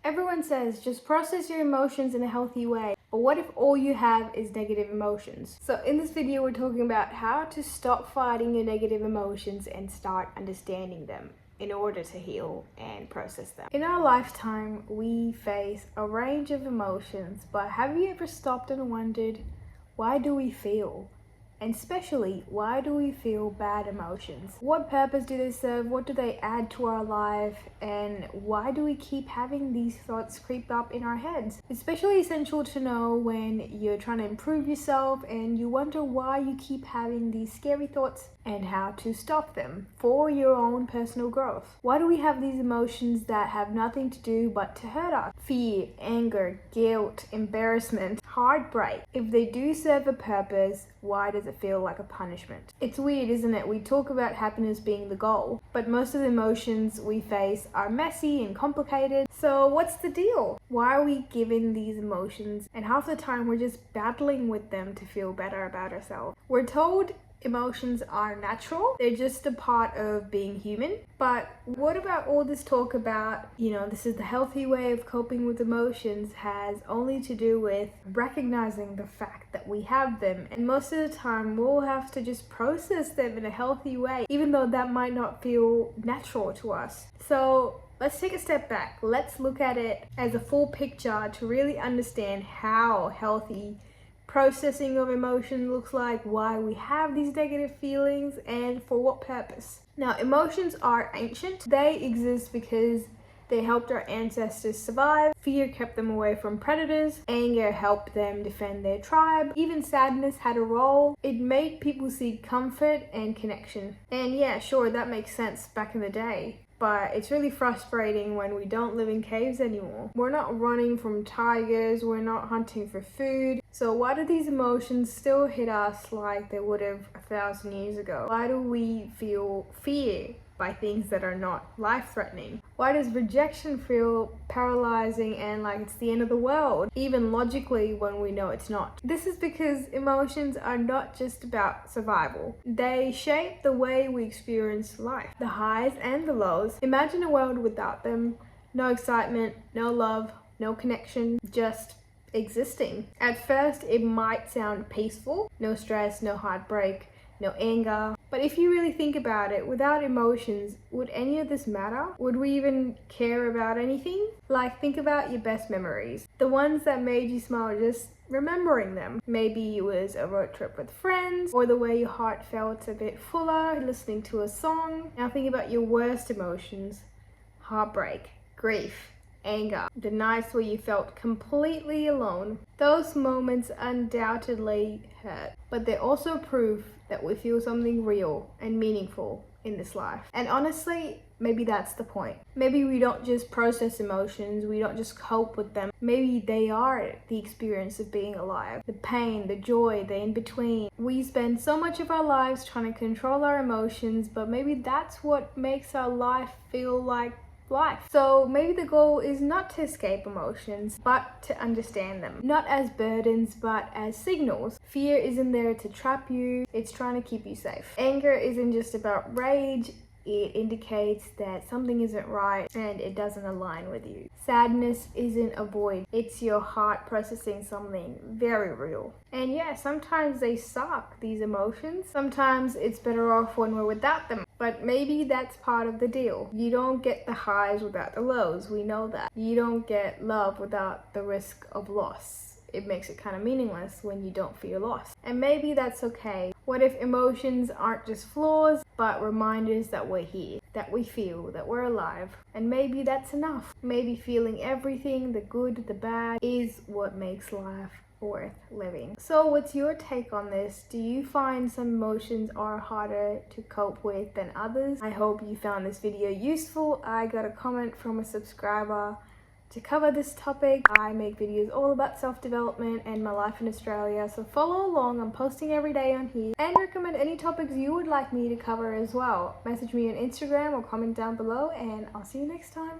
Everyone says just process your emotions in a healthy way, but what if all you have is negative emotions? So in this video, we're talking about how to stop fighting your negative emotions and start understanding them in order to heal and process them. In our lifetime, we face a range of emotions, but have you ever stopped and wondered, why do we feel? And especially, why do we feel bad emotions? What purpose do they serve? What do they add to our life? And why do we keep having these thoughts creep up in our heads? It's especially essential to know when you're trying to improve yourself and you wonder why you keep having these scary thoughts and how to stop them for your own personal growth. Why do we have these emotions that have nothing to do but to hurt us? Fear, anger, guilt, embarrassment, heartbreak. If they do serve a purpose, why does it feel like a punishment? It's weird, isn't it? We talk about happiness being the goal, but most of the emotions we face are messy and complicated. So what's the deal? Why are we given these emotions? And half the time we're just battling with them to feel better about ourselves. We're told emotions are natural, they're just a part of being human. But what about all this talk about, this is the healthy way of coping with emotions, has only to do with recognizing the fact that we have them. And most of the time we'll have to just process them in a healthy way, even though that might not feel natural to us. So let's take a step back. Let's look at it as a full picture to really understand how healthy processing of emotion looks like, why we have these negative feelings, and for what purpose. Now, emotions are ancient. They exist because they helped our ancestors survive. Fear kept them away from predators. Anger helped them defend their tribe. Even sadness had a role. It made people seek comfort and connection. And yeah, sure, that makes sense back in the day. But it's really frustrating when we don't live in caves anymore. We're not running from tigers, we're not hunting for food. So why do these emotions still hit us like they would have 1,000 years ago? Why do we feel fear by things that are not life-threatening? Why does rejection feel paralyzing and like it's the end of the world, even logically, when we know it's not? This is because emotions are not just about survival. They shape the way we experience life, the highs and the lows. Imagine a world without them. No excitement, no love, no connection, just existing. At first, it might sound peaceful. No stress, no heartbreak, no anger. But if you really think about it, without emotions, would any of this matter? Would we even care about anything? Like, think about your best memories. The ones that made you smile just remembering them. Maybe it was a road trip with friends, or the way your heart felt a bit fuller listening to a song. Now think about your worst emotions. Heartbreak, grief, anger, the nights where you felt completely alone. Those moments undoubtedly hurt, but they're also proof that we feel something real and meaningful in this life. And honestly, maybe that's the point. Maybe we don't just process emotions, we don't just cope with them. Maybe they are the experience of being alive. The pain, the joy, the in-between. We spend so much of our lives trying to control our emotions, but maybe that's what makes our life feel like life. So maybe the goal is not to escape emotions, but to understand them. Not as burdens, but as signals. Fear isn't there to trap you, it's trying to keep you safe. Anger isn't just about rage, it indicates that something isn't right and it doesn't align with you. Sadness isn't a void, it's your heart processing something very real. And yeah, sometimes they suck, these emotions. Sometimes it's better off when we're without them. But maybe that's part of the deal. You don't get the highs without the lows, we know that. You don't get love without the risk of loss. It makes it kind of meaningless when you don't feel lost. And maybe that's okay. What if emotions aren't just flaws, but reminders that we're here, that we feel, that we're alive? And maybe that's enough. Maybe feeling everything, the good, the bad, is what makes life worth living. So what's your take on this? Do you find some emotions are harder to cope with than others? I hope you found this video useful. I got a comment from a subscriber to cover this topic. I make videos all about self-development and my life in Australia, so follow along. I'm posting every day on here, and recommend any topics you would like me to cover as well. Message me on Instagram or comment down below, and I'll see you next time.